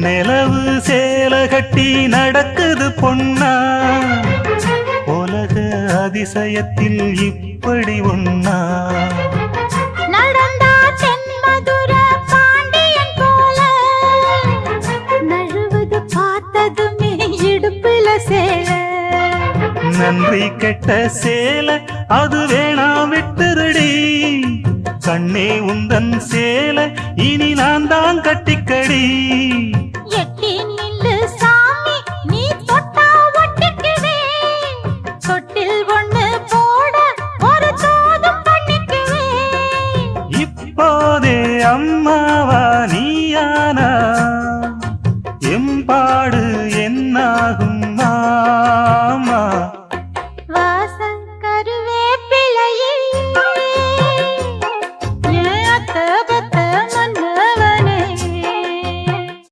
நிலவு சேல கட்டி நடக்குது பொன்னா, உலக அதிசயத்தில் இப்படி ஒன்னா. நடந்தா தென்மதுர பாண்டியன் போல, நழுவது பார்த்ததுமே இடுப்புல சேல. நன்றி கெட்ட சேல அது வேணா விட்டுருடி, கண்ணே உந்தன் சேல இனி நான் தான் கட்டிக்கடி.